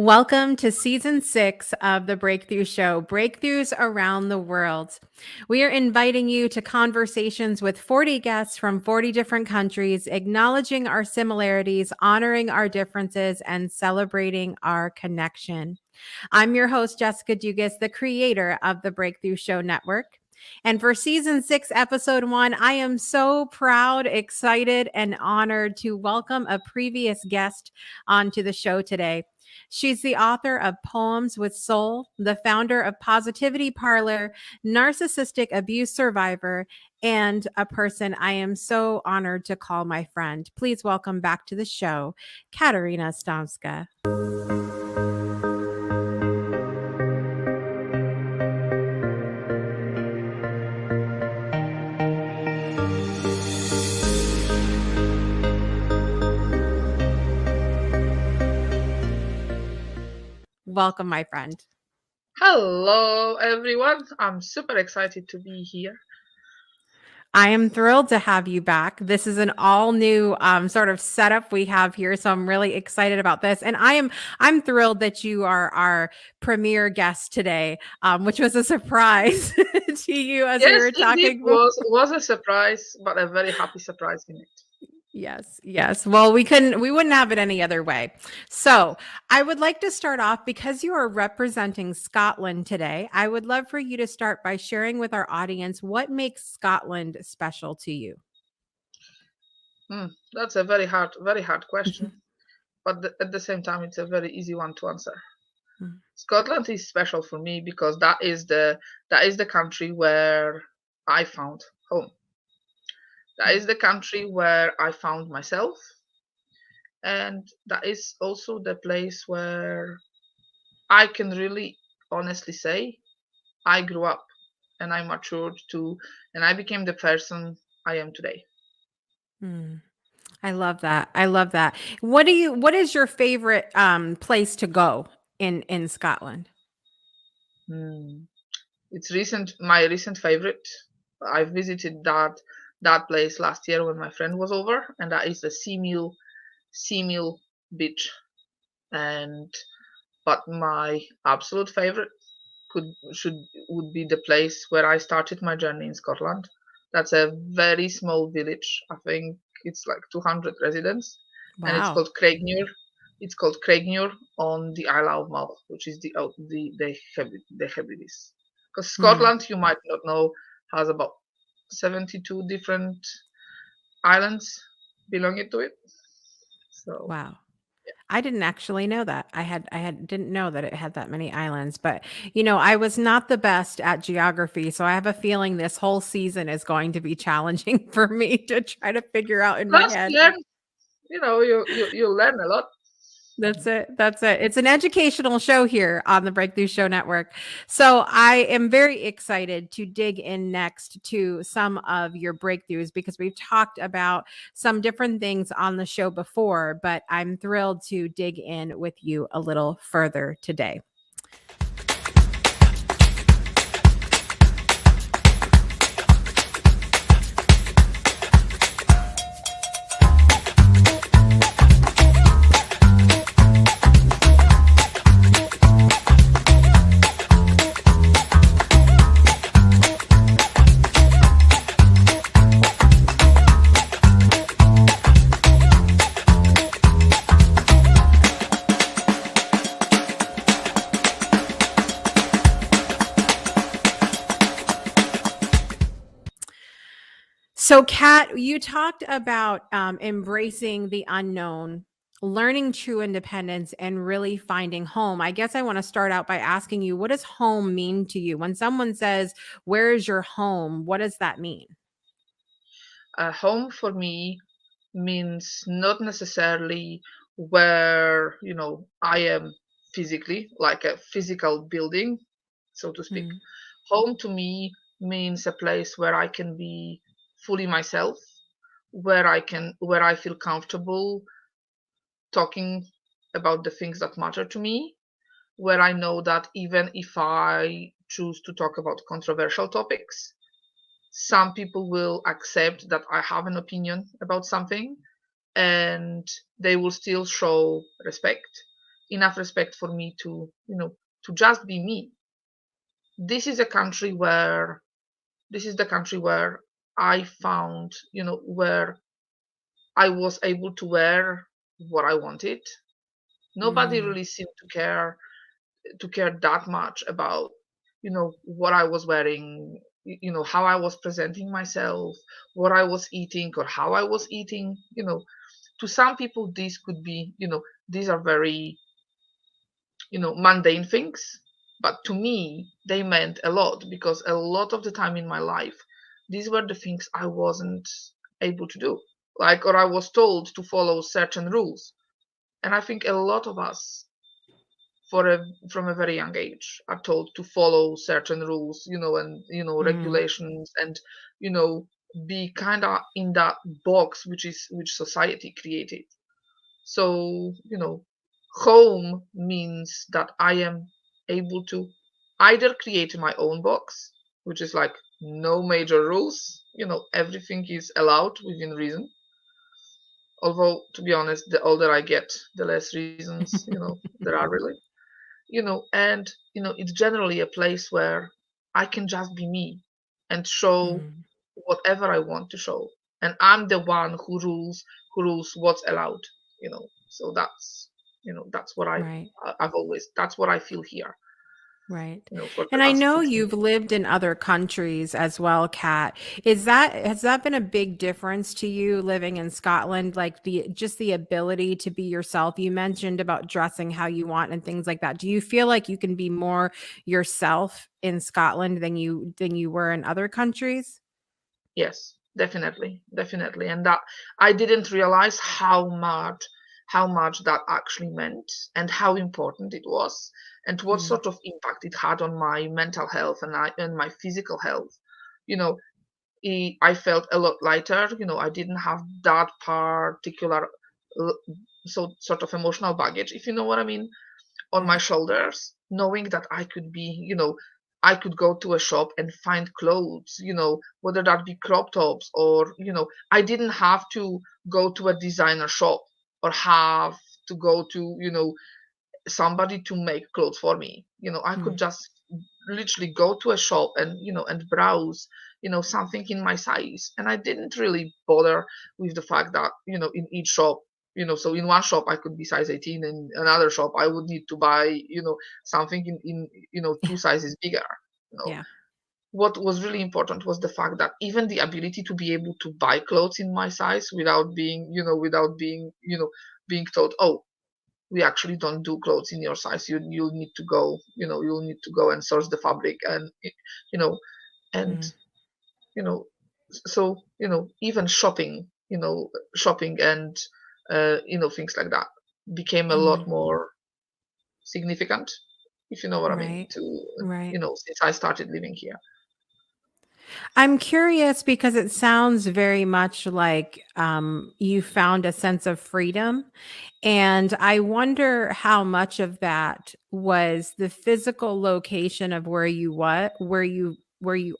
Welcome to season 6 of the Breakthrough Show, Breakthroughs Around the World. We are inviting you to conversations with 40 guests from 40 different countries, acknowledging our similarities, honoring our differences, and celebrating our connection. I'm your host, Jessica Dugas, the creator of the Breakthrough Show Network. And for season 6, episode 1, I am so proud, excited, and honored to welcome a previous guest onto the show today. She's the author of Poems with Soul, the founder of Positivity Parlor, narcissistic abuse survivor, and a person I am so honored to call my friend. Please welcome back to the show, Katarzyna Stomska. Welcome, my friend. Hello, everyone. I'm super excited to be here. I am thrilled to have you back. This is an all new sort of setup we have here, so I'm really excited about this. And I'm thrilled that you are our premier guest today, which was a surprise to you as we Yes, were indeed, talking. was a surprise, but a very happy surprise in it. Yes. Well, we wouldn't have it any other way. So I would like to start off because you are representing Scotland today. I would love for you to start by sharing with our audience what makes Scotland special to you. That's a very hard question, but at the same time, it's a very easy one to answer. Scotland is special for me because that is the country where I found home. That is the country where I found myself, and that is also the place where I can really honestly say I grew up and I matured too, and I became the person I am today. Hmm. I love that. I love that. What is your favorite place to go in Scotland? Hmm. It's my recent favorite. I visited that place last year when my friend was over, and that is the Seamill Beach. And but my absolute favorite could should would be the place where I started my journey in Scotland. That's a very small village. I think it's like 200 residents, and it's Wow. called Craignure. It's called Craignure on the Isle of Mull, which is the Hebrides. Because Hmm. Scotland, you might not know, has about 72 different islands belonging to it. So Wow. I didn't actually know that. I didn't know that it had that many islands, but I was not the best at geography, so I have a feeling this whole season is going to be challenging for me to try to figure out in my just head. learn, you learn a lot. That's it. That's it. It's an educational show here on the Breakthrough Show Network. So I am very excited to dig in next to some of your breakthroughs because we've talked about some different things on the show before, but I'm thrilled to dig in with you a little further today. So, Kat, you talked about embracing the unknown, learning true independence, and really finding home. I guess I want to start out by asking you, what does home mean to you? When someone says, "Where is your home?" What does that mean? Home for me means not necessarily where I am physically, like a physical building, so to speak. Hmm. Home to me means a place where I can be fully myself, where I feel comfortable talking about the things that matter to me, where I know that even if I choose to talk about controversial topics, some people will accept that I have an opinion about something, and they will still show respect, enough respect for me to, to just be me. This is a country where this is the country where I found, where I was able to wear what I wanted. Nobody Mm, really seemed to care that much about, what I was wearing, how I was presenting myself, what I was eating, or how I was eating. To some people, these could be, these are very, mundane things. But to me, they meant a lot, because a lot of the time in my life, these were the things I wasn't able to do. Like, or I was told to follow certain rules. And I think a lot of us, from a very young age, are told to follow certain rules, and mm, regulations, and you know be kind of in that box which society created. So, home means that I am able to either create my own box, which is like no major rules, everything is allowed within reason. Although, to be honest, the older I get, the less reasons, there are really. And, it's generally a place where I can just be me and show mm. whatever I want to show. And I'm the one who rules what's allowed, So that's what Right. that's what I feel here, Right. for the And I last know 16 you've years. lived in other countries as well, Kat. Has that been a big difference to you living in Scotland? Like the ability to be yourself. You mentioned about dressing how you want and things like that. Do you feel like you can be more yourself in Scotland than you were in other countries? Yes, definitely, definitely. And that I didn't realize how much that actually meant, and how important it was, and what Mm, sort of impact it had on my mental health and my physical health. You know, I felt a lot lighter. I didn't have that particular uh, sort of emotional baggage, if you know what I mean, on my right. shoulders, knowing that I could go to a shop and find clothes, whether that be crop tops, or, I didn't have to go to a designer shop, or have to go to, somebody to make clothes for me. I could Mm, just literally go to a shop and, and browse, something in my size. And I didn't really bother with the fact that, in each shop, so in one shop I could be size 18, in another shop I would need to buy, something in two sizes bigger. You know, yeah. what was really important was the fact that even the ability to be able to buy clothes in my size without being told, oh, we actually don't do clothes in your size. You'll need to go, and source the fabric, and you know and Mm, you know so, even shopping and things like that became a lot mm, more significant, if you know what I mean, right. to Right. since I started living here. I'm curious because it sounds very much like you found a sense of freedom. And I wonder how much of that was the physical location of where you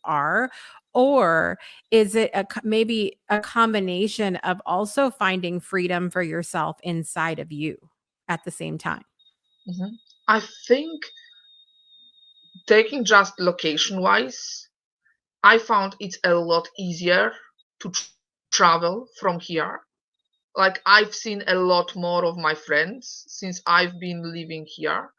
are, or is it maybe a combination of also finding freedom for yourself inside of you at the same time? hmm I think, taking just location wise, I found it's a lot easier to travel from here. Like, I've seen a lot more of my friends since I've been living here.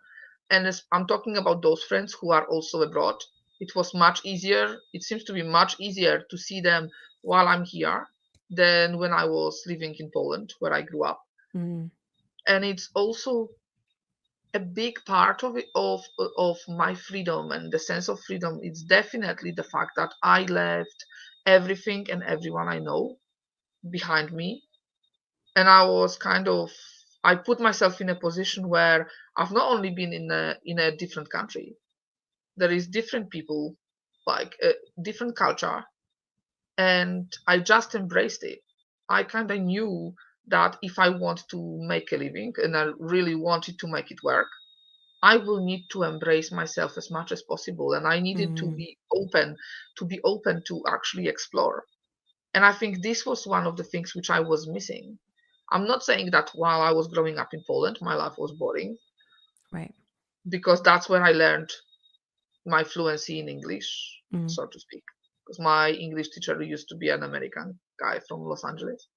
And I'm talking about those friends who are also abroad. It was much easier. It seems to be much easier to see them while I'm here than when I was living in Poland, where I grew up. Mm, And it's also a big part of it, of my freedom and the sense of freedom. It's definitely the fact that I left everything and everyone I know behind me, and I put myself in a position where I've not only been in a different country. There is different people, like a different culture, and I just embraced it. I kind of knew that if I want to make a living and I really wanted to make it work, I will need to embrace myself as much as possible, and I needed to mm, be open to actually explore. And I think this was one of the things which I was missing. I'm not saying that while I was growing up in Poland, my life was boring. Right. because that's where I learned my fluency in English, Mm. so to speak. Because my English teacher used to be an American guy from Los Angeles.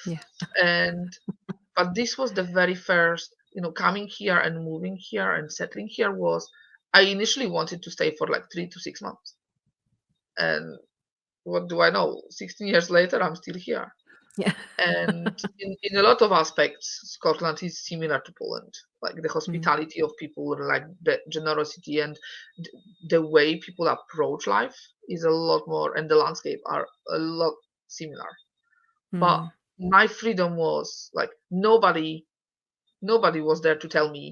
Yeah. And but this was the very first, coming here and moving here and settling here was, I initially wanted to stay for like 3 to 6 months. And what do I know? 16 years later, I'm still here. Yeah. And in a lot of aspects, Scotland is similar to Poland. Like the Mm. hospitality of people, like the generosity and the way people approach life is a lot more, and the landscape are a lot similar. But Mm. my freedom was like nobody was there to tell me,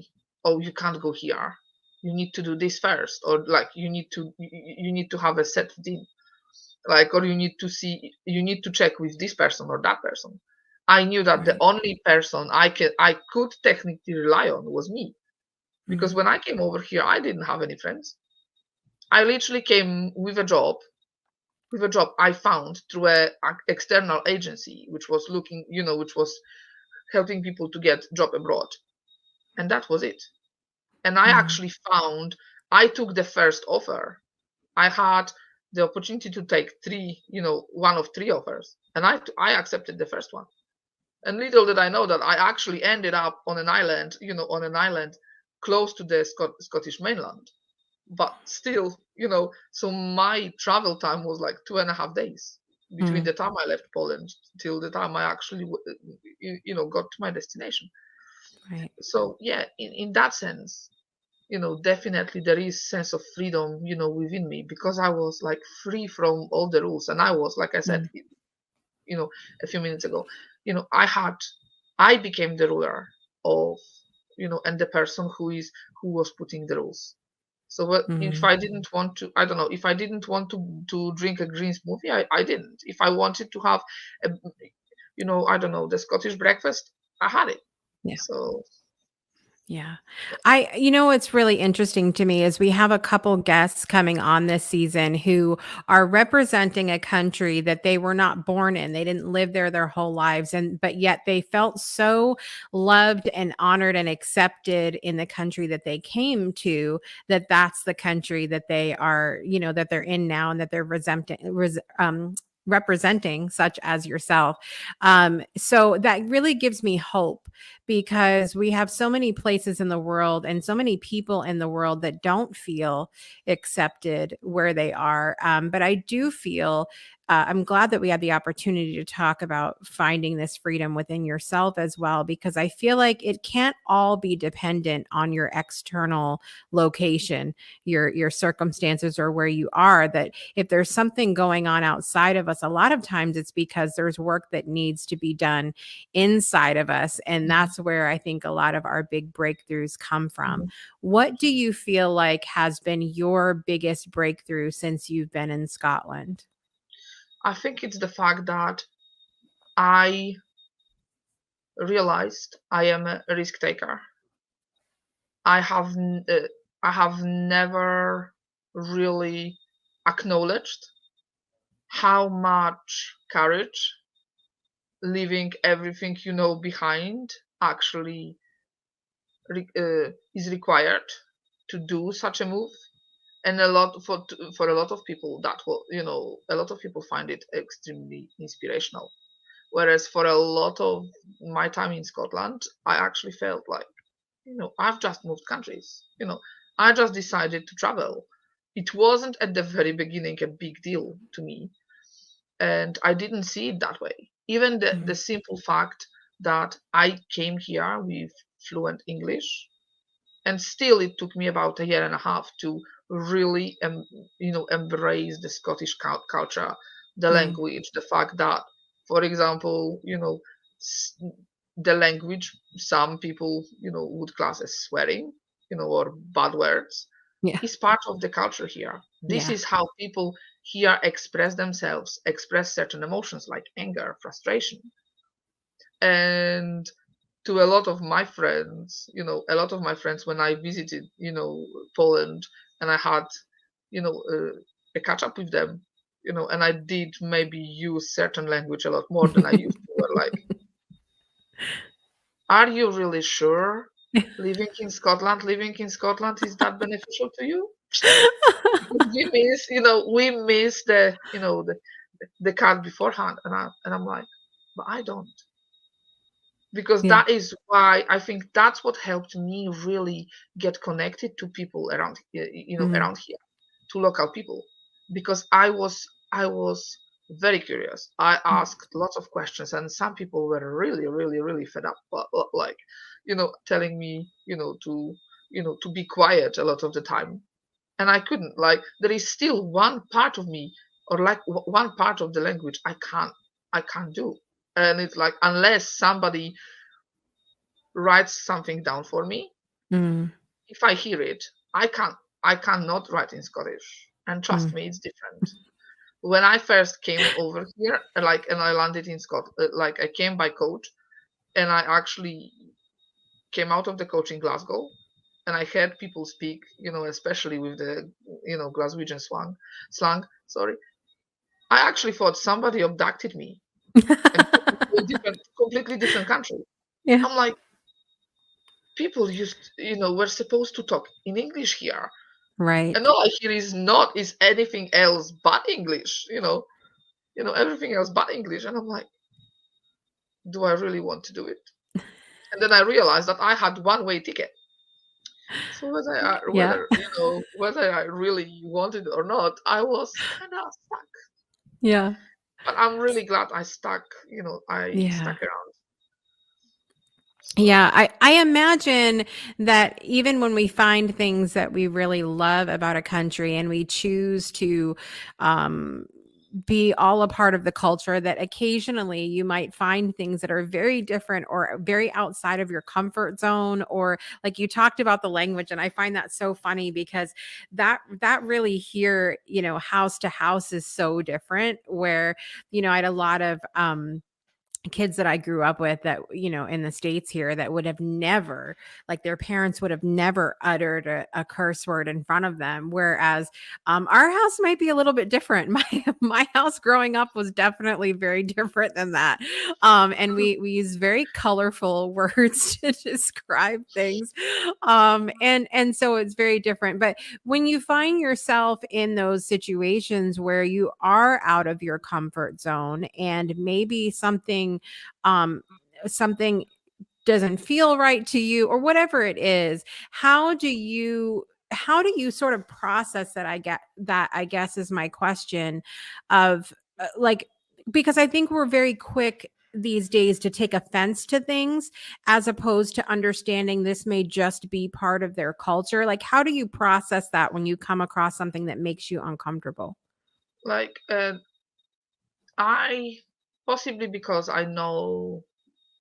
oh, you can't go here. You need to do this first, or like you need to have a set routine, like, or you need to check with this person or that person. I knew that the Right. only person I could technically rely on was me, because Mm. when I came over here I didn't have any friends. I literally came with a job I found through a external agency which was helping people to get job abroad, and that was it. And I Mm. actually found, I took the first offer. I had the opportunity to take one of three offers, and I accepted the first one. And little did I know that I actually ended up on an island close to the Scottish mainland. But still, so my travel time was like 2.5 days between Mm. the time I left Poland till the time I actually, got to my destination. Right. So yeah, in that sense, definitely there is sense of freedom, within me, because I was like free from all the rules. And I was, like I said, Mm. you know, a few minutes ago, I became the ruler of, and the person who was putting the rules. So if Mm. I didn't want to, I don't know, if I didn't want to drink a green smoothie, I didn't. If I wanted to have, a, I don't know, the Scottish breakfast, I had it. Yeah. So Yeah. What's really interesting to me is we have a couple guests coming on this season who are representing a country that they were not born in. They didn't live there their whole lives, but yet they felt so loved and honored and accepted in the country that they came to, that that's the country that they are, that they're in now, and that they're representing, such as yourself. So that really gives me hope, because we have so many places in the world and so many people in the world that don't feel accepted where they are. But I do feel, I'm glad that we had the opportunity to talk about finding this freedom within yourself as well, because I feel like it can't all be dependent on your external location, your circumstances, or where you are. That if there's something going on outside of us, a lot of times it's because there's work that needs to be done inside of us. And mhm, that's where I think a lot of our big breakthroughs come from. mhm. What do you feel like has been your biggest breakthrough since you've been in Scotland? I think it's the fact that I realized I am a risk taker. I have I have never really acknowledged how much courage leaving everything behind actually is required to do such a move. And for a lot of people, that will a lot of people find it extremely inspirational. Whereas for a lot of my time in Scotland, I actually felt like, I've just moved countries. I just decided to travel. It wasn't at the very beginning a big deal to me, and I didn't see it that way. Even the Mm. simple fact that I came here with fluent English, and still it took me about a year and a half to really embrace the Scottish culture, the Mm. language, the fact that, for example, s- the language some people would class as swearing, or bad words, Yeah. is part of the culture here. This Yeah. is how people here express themselves, express certain emotions like anger, frustration. And to a lot of my friends when I visited, Poland, and I had, a catch up with them, and I did maybe use certain language a lot more than I used to. Were like, "Are you really sure? living in Scotland, is that beneficial to you? Because we miss the card beforehand, and I'm like, but I don't, because Yeah. that is why I think that's what helped me really get connected to people Mhm. around here, to local people, because I was very curious. I Mm. asked lots of questions, and some people were really, really, really fed up, like, telling me, to be quiet a lot of the time, and I couldn't. Like, there is still one part of me, or like one part of the language I can't do, and it's like, unless somebody writes something down for me, Mm. if I hear it, I can't. I cannot write in Scottish, and trust Mm. me, it's different. When I first came over here, and I landed in Scotland, like, I came by coach, and I actually came out of the coach in Glasgow, and I heard people speak, especially with the, Glaswegian slang. Sorry, I actually thought somebody abducted me and took me to a completely different country. Yeah. I'm like, people were supposed to talk in English here, and Right. all I hear is anything else but English. Everything else but English, and I'm like, do I really want to do it? And then I realized that I had one-way ticket. So Yeah. whether I really wanted it or not, I was kind of stuck. Yeah. But I'm really glad I stuck. I Yeah. stuck around. So Yeah, I imagine that even when we find things that we really love about a country and we choose to um, be all a part of the culture, that occasionally you might find things that are very different or very outside of your comfort zone, or like you talked about the language, and I find that so funny because that really here, house to house is so different. Where I had a lot of kids that I grew up with that, in the States here, that would have never, like, their parents would have never uttered a curse word in front of them. Whereas our house might be a little bit different. My house growing up was definitely very different than that. And we use very colorful words to describe things. And so it's very different. But when you find yourself in those situations where you are out of your comfort zone and maybe um something doesn't feel right to you or whatever it is, how do you sort of process that? I guess is my question of like, because I think we're very quick these days to take offense to things as opposed to understanding this may just be part of their culture. Like, how do you process that when you come across something that makes you uncomfortable? like, I, possibly because I know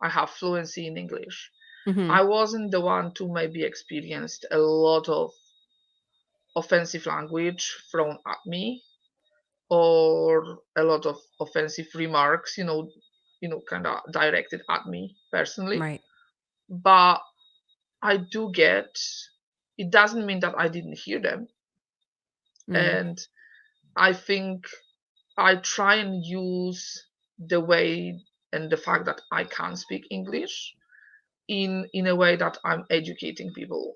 I have fluency in English, Mhm. I wasn't the one to maybe experienced a lot of offensive language thrown at me, or a lot of offensive remarks, kind of directed at me personally. Right. But I do get, it doesn't mean that I didn't hear them. Mm. And I think I try and use the way and the fact that I can speak English in a way that I'm educating people.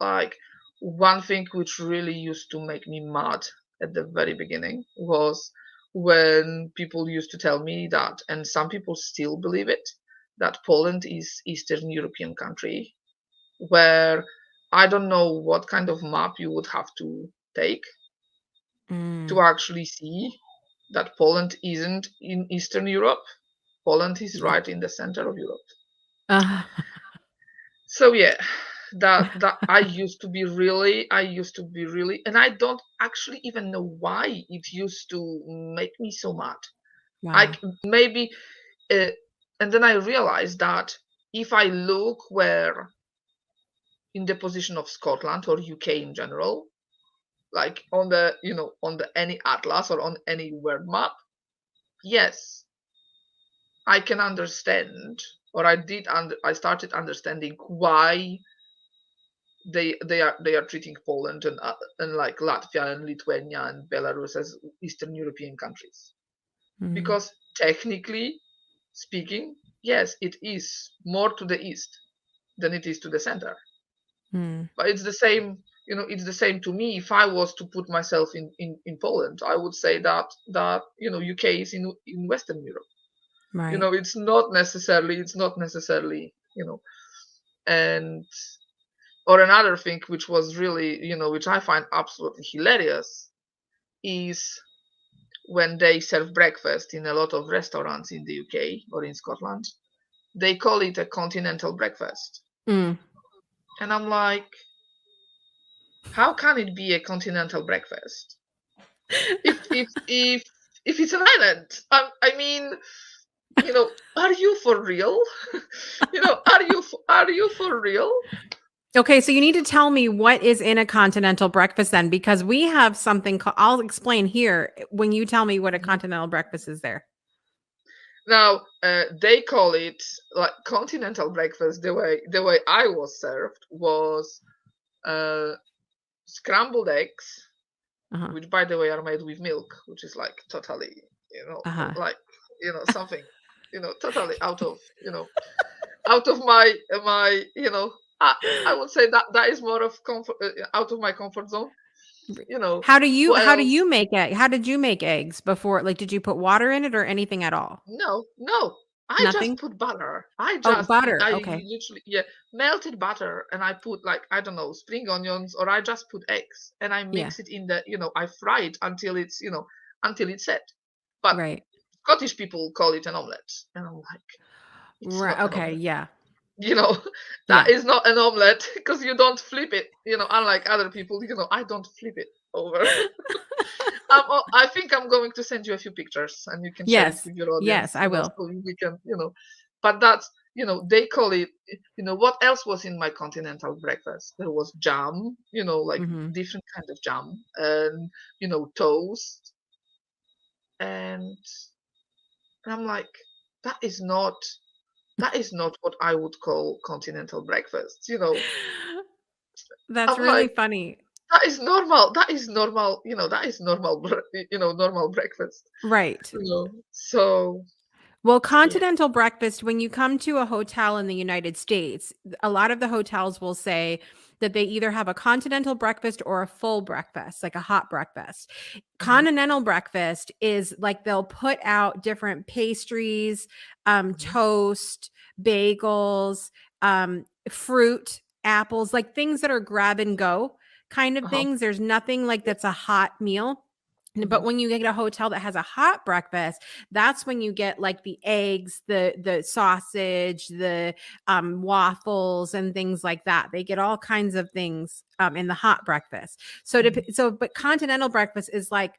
Like, one thing which really used to make me mad at the very beginning was when people used to tell me that, and some people still believe it, that Poland is Eastern European country, where I don't know what kind of map you would have to take to Mm. actually see that Poland isn't in Eastern Europe. Poland is Yeah. right in the center of Europe. Uh, So yeah, that I used to be really, and I don't actually even know why it used to make me so mad. I wow. maybe, uh, and then I realized that if I look where in the position of Scotland or UK in general, like on the any atlas or on any world map, yes, I can understand, or I started understanding why they are treating Poland and like Latvia and Lithuania and Belarus as Eastern European countries, Mm. because technically speaking, yes, it is more to the east, than it is to the center. Mm. But it's the same, it's the same to me. If I was to put myself in Poland, I would say that UK is in Western Europe. Right. It's not necessarily, and or another thing which was really, which I find absolutely hilarious is when they serve breakfast in a lot of restaurants in the UK or in Scotland, they call it a continental breakfast. Mm. And I'm like, how can it be a continental breakfast if it's an island? I mean, are you for real? Are you for real? Okay, so you need to tell me what is in a continental breakfast then, because we have something I'll explain here when you tell me what a continental breakfast is there. Now, they call it like continental breakfast. The way I was served was scrambled eggs, Uh-huh. which by the way are made with milk, which is like totally, Uh-huh. like something, totally out of my I would say that is more of comfort, out of my comfort zone. How do you What how do else? you make egg? How did you make eggs before? Like, did you put water in it or anything at all? No, no. I just Nothing? put butter. Oh, butter. I Okay. literally, yeah, melted butter, and I put, like, I don't know, spring onions, or I just put eggs and I Yeah. mix it in I fry it until until it's set. But Right. Scottish people call it an omelette, and I'm like, it's Right. not an Okay. omelette. Yeah. You know, that Yeah. is not an omelette because you don't flip it. Unlike other people, I don't flip it over. I think I'm going to send you a few pictures and you can share it Yes. with your Yes, audience, I will. so we can, but that's, they call it, what else was in my continental breakfast? There was jam, like Mhm. different kind of jam, and, toast. And I'm like, that is not, what I would call continental breakfast, That's I'm really like, funny. that is normal. That is normal. That is normal. Normal breakfast. Right. So Well, yeah. continental breakfast, when you come to a hotel in the United States, a lot of the hotels will say that they either have a continental breakfast or a full breakfast, like a hot breakfast. Hmm. Continental breakfast is like they'll put out different pastries, Hmm. toast, bagels, fruit, apples, like things that are grab and go kind of Uh-huh. things. There's nothing like Yeah. that's a hot meal. But Hmm. when you get a hotel that has a hot breakfast, that's when you get like the eggs, the sausage, the waffles, and things like that. They get all kinds of things in the hot breakfast. So, Hmm. but continental breakfast is like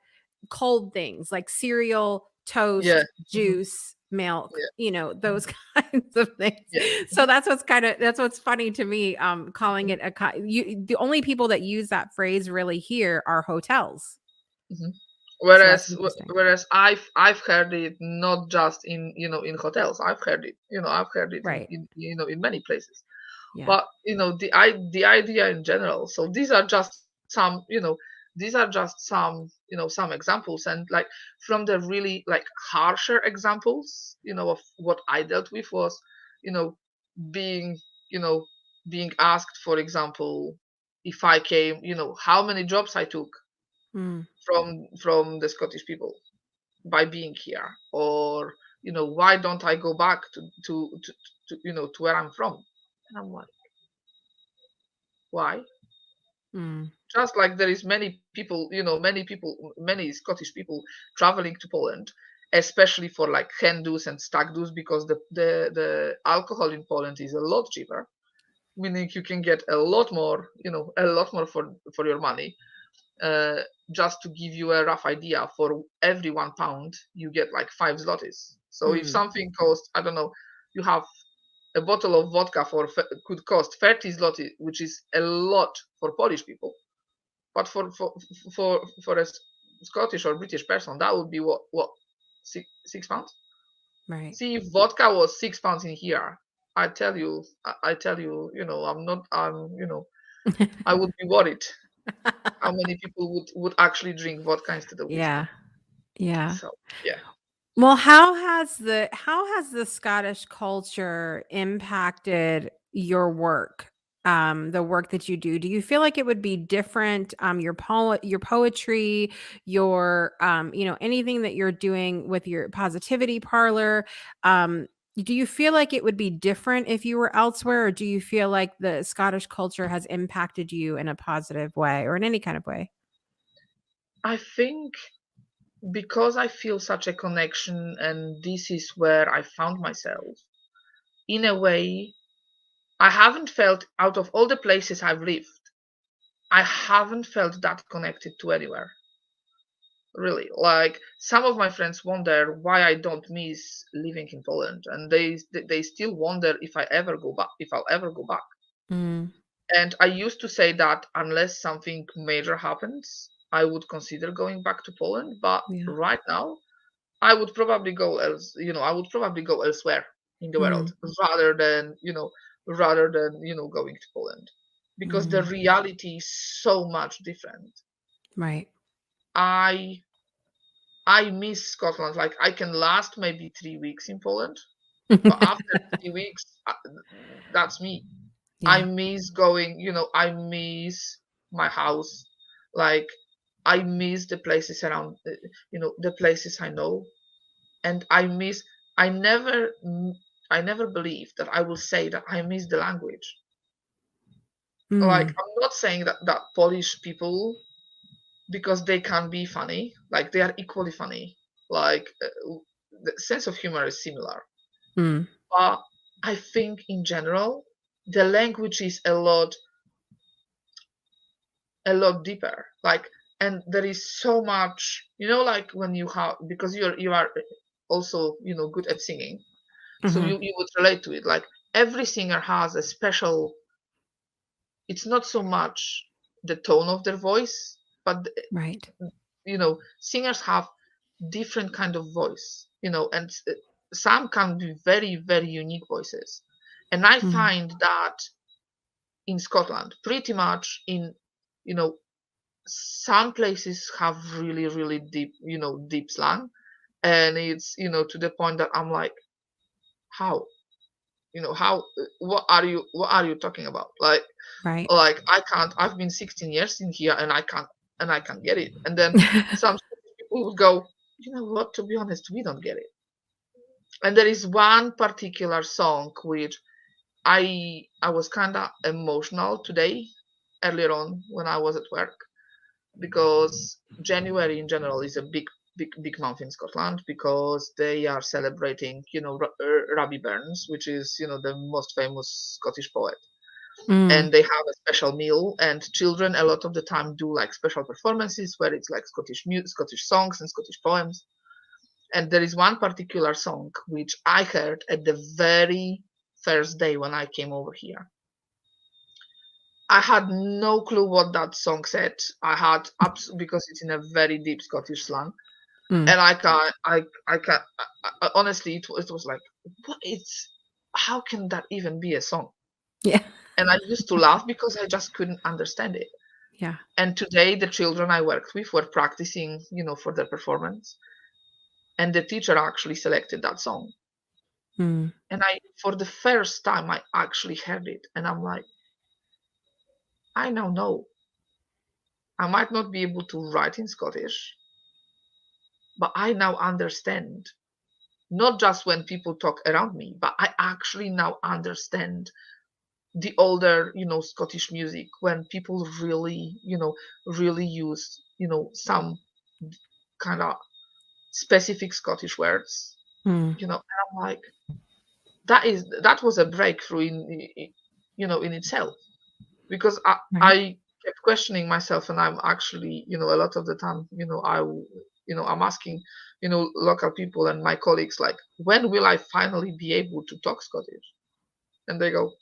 cold things like cereal, Yeah. toast, Hmm. juice, milk, Yeah. those kinds of things. Yeah. So that's what's funny to me. Calling Hmm. it the only people that use that phrase really here are hotels. Hmm. So that's Whereas, interesting. I've heard it not just in hotels. I've heard it Right. in many places. Yeah. But the idea in general. So these are just some examples, and like from the really like harsher examples, of what I dealt with was, you know being you know being asked, for example, if I came, how many jobs I took Mm. from the Scottish people by being here, or why don't I go back to where I'm from. And I'm like, why? Mm. Just like there is many Scottish people traveling to Poland, especially for like hen do's and stag do's, because the alcohol in Poland is a lot cheaper, meaning you can get a lot more for your money. uh, just to give you a rough idea, for every 1 pound you get like 5 zlotys. So if Mm. something costs, I don't know, you have a bottle of vodka could cost 30 zloty, which is a lot for Polish people, but for a Scottish or British person, that would be what 6 pounds. Right. See, if vodka was 6 pounds in here, I tell you, I'm not, I would be worried how many people would actually drink vodka instead of Yeah. whiskey. Yeah. So yeah. Well, how has the Scottish culture impacted your work, the work that you do? Do you feel like it would be different, your poetry, your, anything that you're doing with your positivity parlor? Do you feel like it would be different if you were elsewhere, or do you feel like the Scottish culture has impacted you in a positive way or in any kind of way? I think because I feel such a connection, and this is where I found myself, in a way, I haven't felt out of all the places I've lived, I haven't felt that connected to anywhere. Really. Like some of my friends wonder why I don't miss living in Poland, and they still wonder if I'll ever go back. Mm, And I used to say that unless something major happens, I would consider going back to Poland. But yeah. right now, I would probably I would probably go elsewhere in the world Mm, rather than going to Poland, because the mm, reality is so much different. right. I I miss Scotland. Like I can last maybe 3 weeks in Poland, but after 3 weeks, that's me. I Yeah. miss going, I miss my house. Like I miss the places around, the places I know, and I never, I never believed that I will say that I miss the language. Like Mm, I'm not saying that Polish people, because they can be funny, like they are equally funny. Like the sense of humor is similar, mm, but I think in general the language is a lot deeper. Like, and there is so much, like when you have, because you are also good at singing, so mhm, you would relate to it. Like every singer has a special. It's not so much the tone of their voice, but right. singers have different kind of voice, and some can be very, very unique voices. And I Mm, find that in Scotland, pretty much you know, some places have really, really deep, deep slang. And it's, to the point that I'm like, how, what are you talking about? right. Like I've been 16 years in here and I can't get it. And then some people will go, you know what, to be honest, we don't get it. And there is one particular song which I was kind of emotional today, earlier on when I was at work, because January in general is a big, big, big month in Scotland because they are celebrating, Robbie Burns, which is, the most famous Scottish poet. Mm, And they have a special meal, and children a lot of the time do like special performances where it's like Scottish songs and Scottish poems. And there is one particular song which I heard at the very first day when I came over here. I had no clue what that song said. I had because it's in a very deep Scottish slang, mm, and I can't. Honestly, it was like, what? How can that even be a song? yeah, And I used to laugh because I just couldn't understand it. yeah. And today, the children I worked with were practicing, for their performance, and the teacher actually selected that song. Mm, And for the first time, I actually heard it, and I'm like, I now know. I might not be able to write in Scottish, but I now understand. Not just when people talk around me, but I actually now understand the older, Scottish music when people really, really use, some kind of specific Scottish words, mm, and I'm like, that was a breakthrough in itself, because right. I kept questioning myself, and I'm actually, a lot of the time, I'm asking, local people and my colleagues, like, when will I finally be able to talk Scottish? And they go,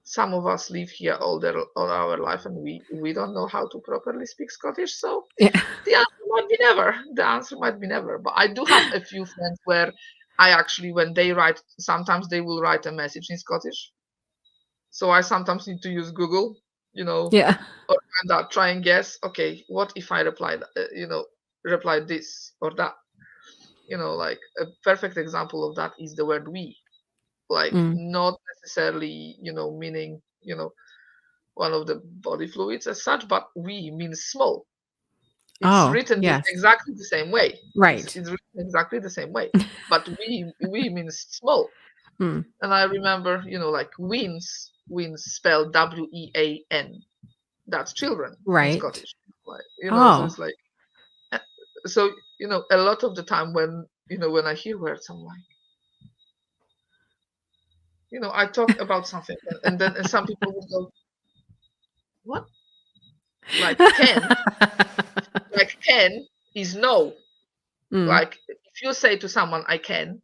some of us live here all our life, and we don't know how to properly speak Scottish. So Yeah. the answer might be never. The answer might be never. But I do have a few friends where I actually, when they write, sometimes they will write a message in Scottish. So I sometimes need to use Google, Yeah. or kind of try and guess. Okay, what if I reply this or that? Like a perfect example of that is the word "we." like Mm. not necessarily, meaning, one of the body fluids as such, but we means small. It's Oh, written yes. exactly the same way. Right. It's written exactly the same way, but we means small. Mm. And I remember, like wins spelled WEAN. That's children in Right. Scottish. Like, so Oh. it's like, eh, so, a lot of the time when I hear words, I'm like, I talk about something, and then some people would go, what? Like can is no. Mm. Like if you say to someone, I can,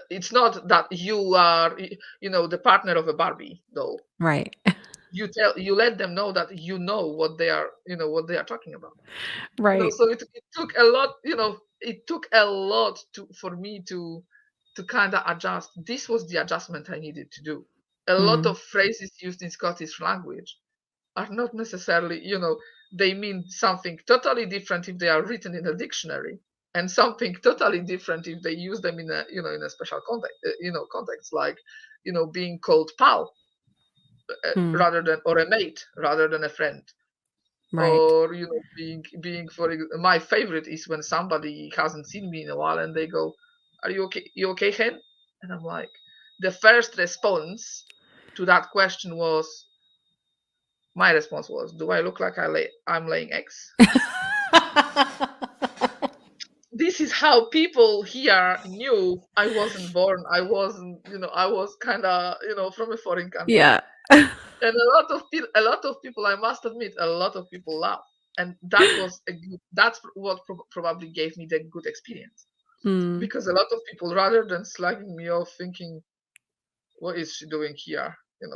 it's not that you are, the partner of a Barbie doll. Right. You let them know that what they are talking about. Right. So it took a lot, it took a lot for me to kind of adjust. This was the adjustment I needed to do. A lot Mm. of phrases used in Scottish language are not necessarily, they mean something totally different if they are written in a dictionary, and something totally different if they use them in a special context, like, being called pal, Mm. rather than, or a mate rather than a friend. Right. Or, being my favorite is when somebody hasn't seen me in a while and they go, are you okay, hen? And I'm like, the first response to that question was, my response was, do I look like I'm laying eggs? This is how people here knew I wasn't born. I wasn't, I was kind of, from a foreign country. Yeah. And a lot of people, I must admit, a lot of people laugh. And that's what probably gave me the good experience. Mm. Because a lot of people, rather than slagging me off, thinking, what is she doing here?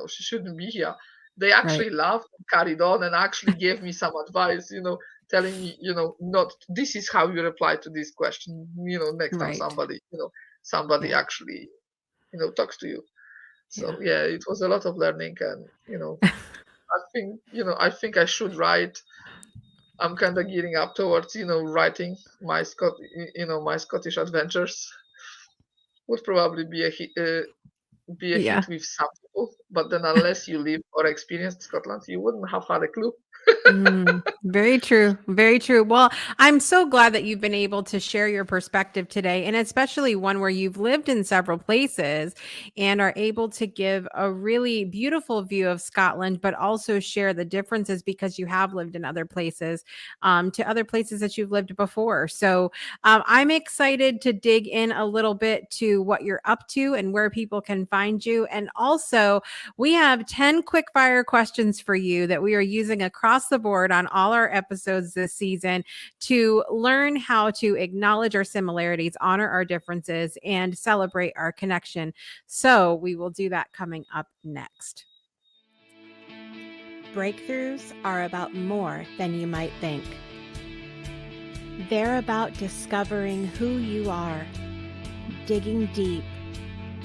She shouldn't be here. They Right. actually laughed and carried on and actually gave me some advice, telling me, not this is how you reply to this question, next time Right. somebody Yeah. actually, talks to you. Yeah. So yeah, it was a lot of learning, and I think I should write. I'm kind of gearing up towards, writing my Scottish adventures. Would probably be a Yeah. hit with some people, but then unless you live or experience Scotland, you wouldn't have had a clue. Mm, very true. Very true. Well, I'm so glad that you've been able to share your perspective today, and especially one where you've lived in several places and are able to give a really beautiful view of Scotland, but also share the differences because you have lived in other places, to other places that you've lived before. So I'm excited to dig in a little bit to what you're up to and where people can find you. And also, we have 10 quick fire questions for you that we are using across the board on all our episodes this season to learn how to acknowledge our similarities, honor our differences, and celebrate our connection. So we will do that coming up next. Breakthroughs are about more than you might think. They're about discovering who you are, digging deep,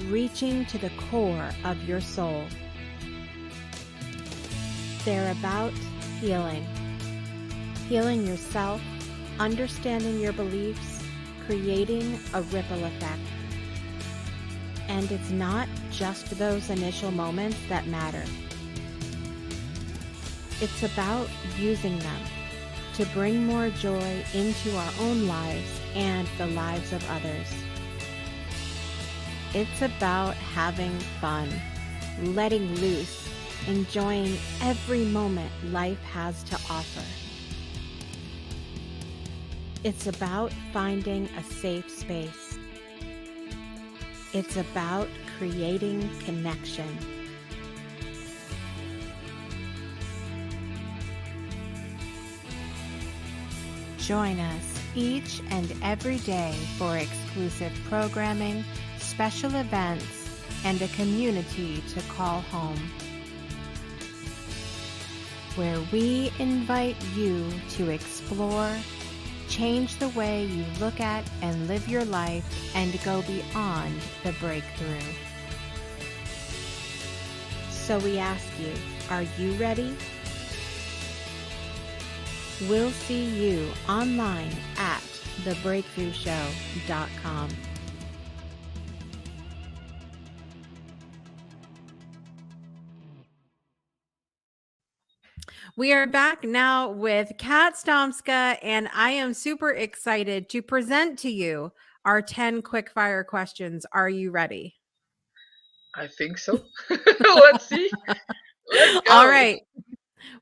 reaching to the core of your soul. They're about healing. Healing yourself, understanding your beliefs, creating a ripple effect. And it's not just those initial moments that matter. It's about using them to bring more joy into our own lives and the lives of others. It's about having fun, letting loose, enjoying every moment life has to offer. It's about finding a safe space. It's about creating connection. Join us each and every day for exclusive programming, special events, and a community to call home, where we invite you to explore, change the way you look at and live your life, and go beyond the breakthrough. So we ask you, are you ready? We'll see you online at thebreakthroughshow.com. We are back now with Kat Stomska, and I am super excited to present to you our 10 quickfire questions. Are you ready? I think so. Let's see. Let's All go. right.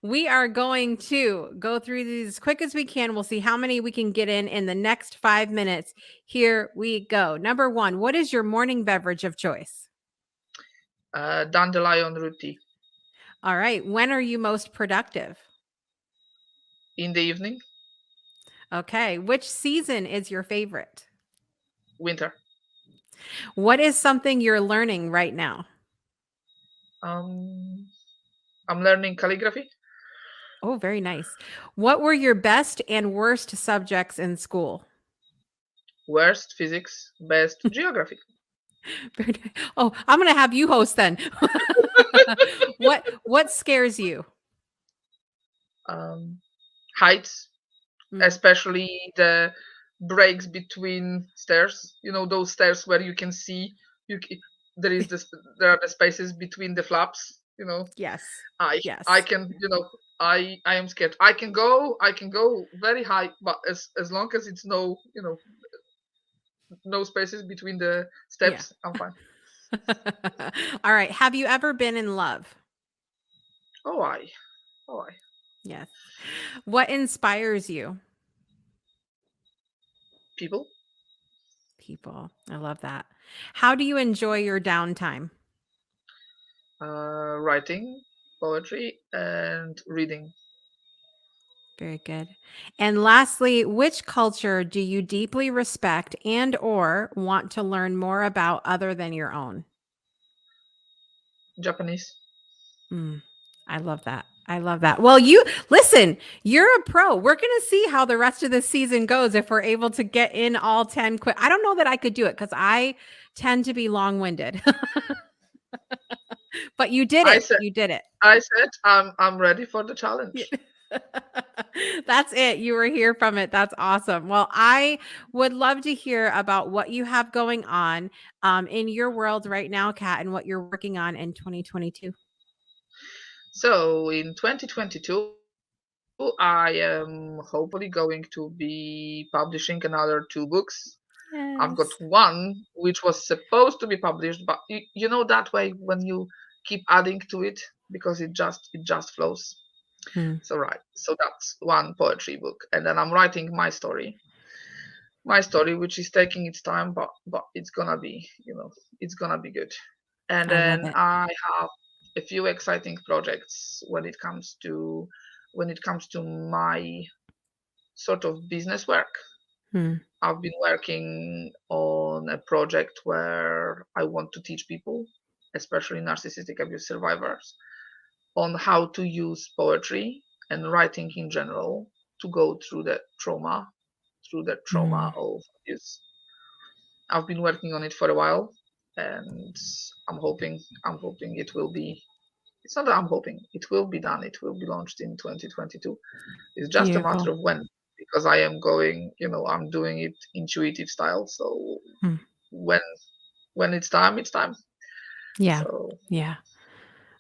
We are going to go through these as quick as we can. We'll see how many we can get in the next 5 minutes. Here we go. Number one, what is your morning beverage of choice? Dandelion root tea. All right. When are you most productive? In the evening, Okay. Which season is your favorite? winter. What is something you're learning right now? Um, I'm learning calligraphy. Oh, very nice. What were your best and worst subjects in school? Worst physics, best geography. Very Oh, I'm gonna have you host then. What scares you? Um, heights, Mm, especially the breaks between stairs. You know those stairs where you can see you. There is this. There are the spaces between the flaps. yes. I Yes. can. I am scared. I can go very high, but as long as it's no spaces between the Yeah. steps, I'm fine. All right. Have you ever been in love? Oh I. Oh I. Yes. What inspires you? People. People. I love that. How do you enjoy your downtime? Writing, poetry, and reading. Very good. And lastly, which culture do you deeply respect and or want to learn more about other than your own? Japanese. Mm, I love that. I love that. Well, you listen, you're a pro. We're going to see how the rest of the season goes if we're able to get in all 10 quick. I don't know that I could do it cuz I tend to be long-winded. But you did I it. said. You did it. I said I'm ready for the Yeah. challenge. That's it. You were here from it. That's awesome. Well, I would love to hear about what you have going on in your world right now, Kat, and what you're working on in 2022. So in 2022, I am hopefully going to be publishing another two books. I've got Yes. one which was supposed to be published, but that way when you keep adding to it because it just flows. Hmm. So right, so that's one poetry book, and then I'm writing my story, which is taking its time, but it's gonna be good. And I love then it. I have a few exciting projects when it comes to my sort of business work. Hmm. I've been working on a project where I want to teach people, especially narcissistic abuse survivors, on how to use poetry and writing in general to go through the trauma Hmm. of abuse. I've been working on it for a while, and I'm hoping it will be. It's not that I'm hoping it will be done. It will be launched in 2022. It's just a Beautiful. matter of when, because I am going. I'm doing it intuitive style. So Hmm. when when it's time, it's time. Yeah. So Yeah.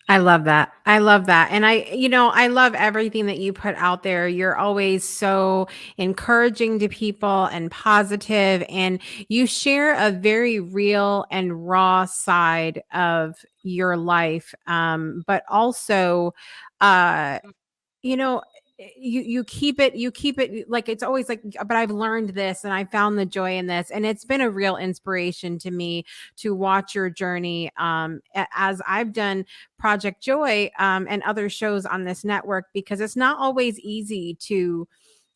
I love that. I love that. And I love everything that you put out there. You're always so encouraging to people and positive, and you share a very real and raw side of your life. But also, uh, you know, you keep it like it's always like, but I've learned this and I found the joy in this, and it's been a real inspiration to me to watch your journey as I've done Project Joy and other shows on this network, because it's not always easy to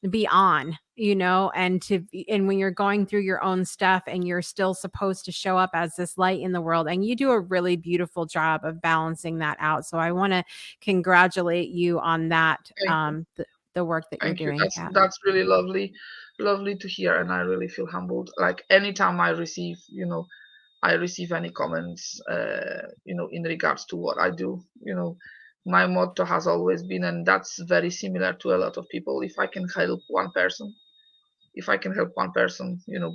be on, and when you're going through your own stuff and you're still supposed to show up as this light in the world, and you do a really beautiful job of balancing that out. So I want to congratulate you on that, thank you, the work that you're thank you. doing, That's Kat. that's really lovely to hear, and I really feel humbled. Like anytime I receive any comments, in regards to what I do. My motto has always been, and that's very similar to a lot of people. If I can help one person,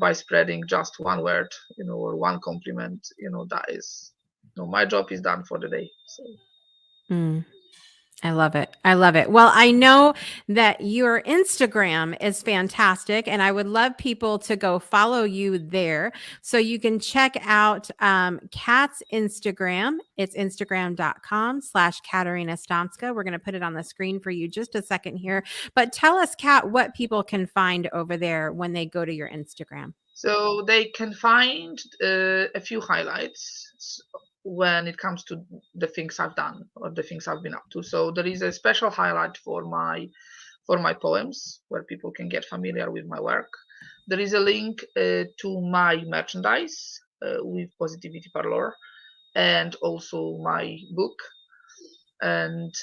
by spreading just one word, or one compliment, that is, my job is done for the day. So Mm. I love it. I love it. Well, I know that your Instagram is fantastic, and I would love people to go follow you there. So you can check out Kat's Instagram. It's instagram.com/Katarzyna Stomska. We're going to put it on the screen for you just a second here. But tell us, Kat, what people can find over there when they go to your Instagram. So they can find a few highlights when it comes to the things I've done or the things I've been up to. So there is a special highlight for my poems where people can get familiar with my work. There is a link to my merchandise with Positivity Parlor and also my book. And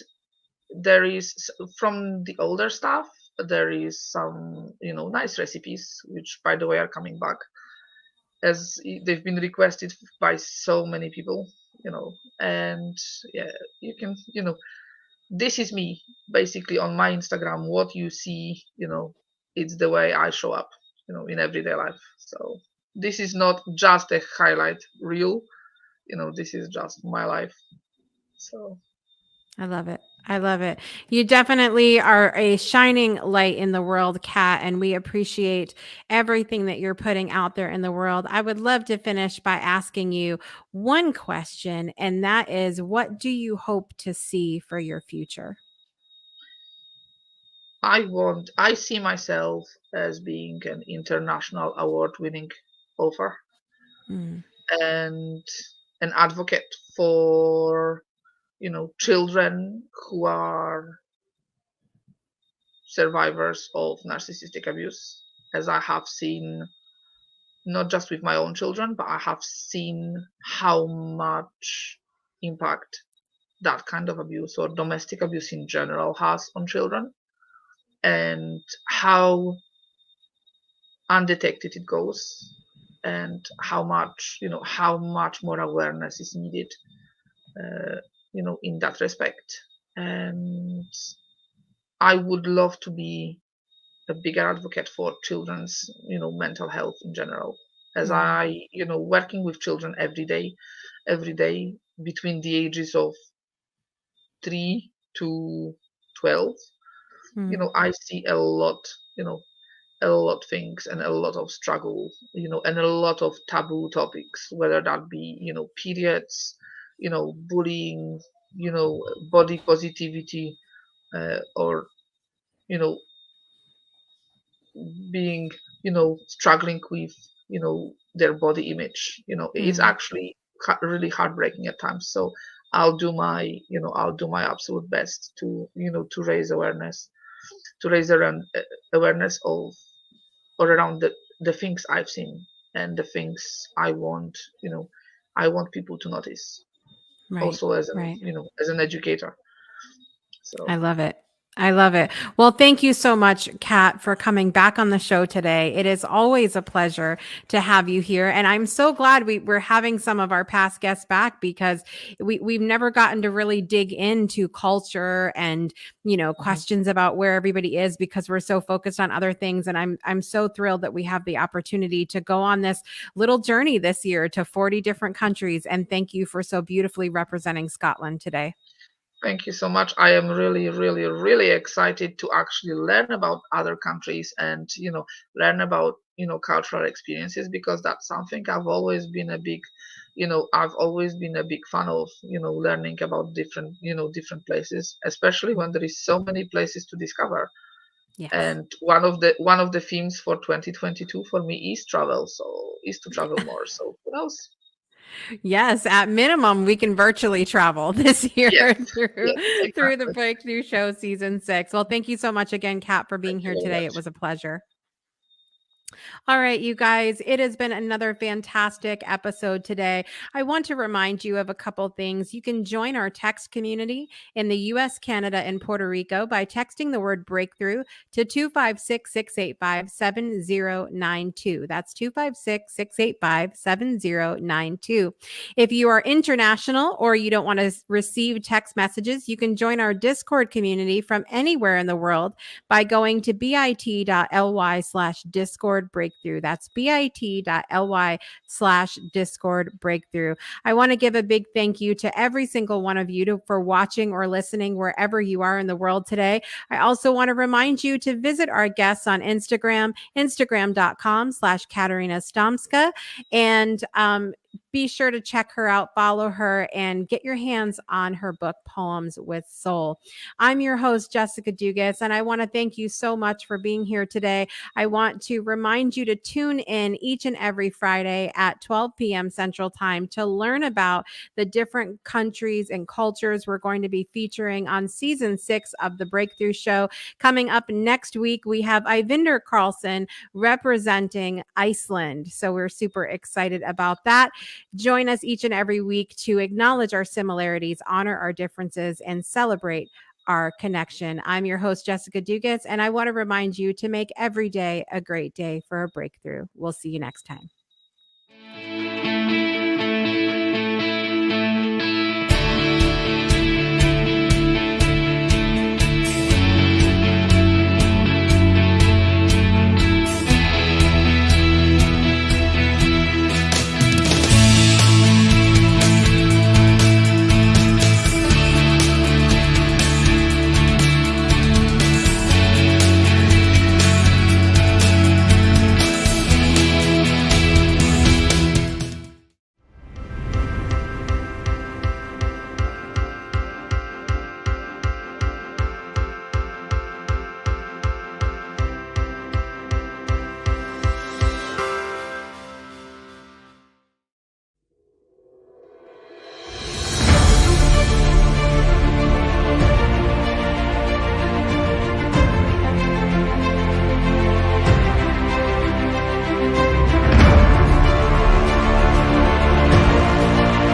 there is from the older stuff, there is some nice recipes, which by the way are coming back as they've been requested by so many people, and yeah, you can, this is me basically on my Instagram. What you see, it's the way I show up, in everyday life. So this is not just a highlight reel, this is just my life. So I love it. I love it. You definitely are a shining light in the world, Kat, and we appreciate everything that you're putting out there in the world. I would love to finish by asking you one question, and that is, what do you hope to see for your future? I see myself as being an international award-winning author Mm, and an advocate for, children who are survivors of narcissistic abuse, as I have seen not just with my own children, but I have seen how much impact that kind of abuse or domestic abuse in general has on children, and how undetected it goes, and how much more awareness is needed, uh, in that respect. And I would love to be a bigger advocate for children's, mental health in general. As mm, working with children every day between the ages of 3 to 12, mm, I see a lot of things and a lot of struggle, and a lot of taboo topics, whether that be, periods, bullying, body positivity, or, you know, being, struggling with, their body image. It's mm. actually really heartbreaking at times. So I'll do my absolute best to, to raise awareness, to raise awareness of or around the things I've seen and the things I want people to notice. Right, Also as an right. as an educator. I So love it. I love it. Well, thank you so much, Kat, for coming back on the show today. It is always a pleasure to have you here. And I'm so glad we're having some of our past guests back because we've never gotten to really dig into culture and, mhm. questions about where everybody is because we're so focused on other things. And I'm so thrilled that we have the opportunity to go on this little journey this year to 40 different countries. And thank you for so beautifully representing Scotland today. Thank you so much. I am really, really, really excited to actually learn about other countries and, learn about, cultural experiences, because that's something I've always been a big fan of, learning about different places, especially when there is so many places to discover. Yes. And one of the themes for 2022 for me is travel, so is to travel more. So who knows? Yes, at minimum, we can virtually travel this year Yes, through yes, through the exactly. Breakthrough Show season 6. Well, thank you so much again, Kat, for being Thank you here very today. It much. was a pleasure. All right, you guys, it has been another fantastic episode today. I want to remind you of a couple things. You can join our text community in the US, Canada, and Puerto Rico by texting the word breakthrough to 256 685 7092. That's 256 685 7092. If you are international or you don't want to receive text messages, you can join our Discord community from anywhere in the world by going to bit.ly/Discord Discord Breakthrough. That's bit.ly/Discord Breakthrough. I want to give a big thank you to every single one of you for watching or listening wherever you are in the world today. I also want to remind you to visit our guests on Instagram, instagram.com/Katarzyna Stomska. And be sure to check her out, follow her, and get your hands on her book, Poems with Soul. I'm your host, Jessica Dugas, and I want to thank you so much for being here today. I want to remind you to tune in each and every Friday at 12 p.m. Central Time to learn about the different countries and cultures we're going to be featuring on season 6 of the Breakthrough Show. Coming up next week, we have Eyvinder Carlson representing Iceland. So we're super excited about that. Join us each and every week to acknowledge our similarities, honor our differences, and celebrate our connection. I'm your host, Jessica Dugas, and I want to remind you to make every day a great day for a breakthrough. We'll see you next time.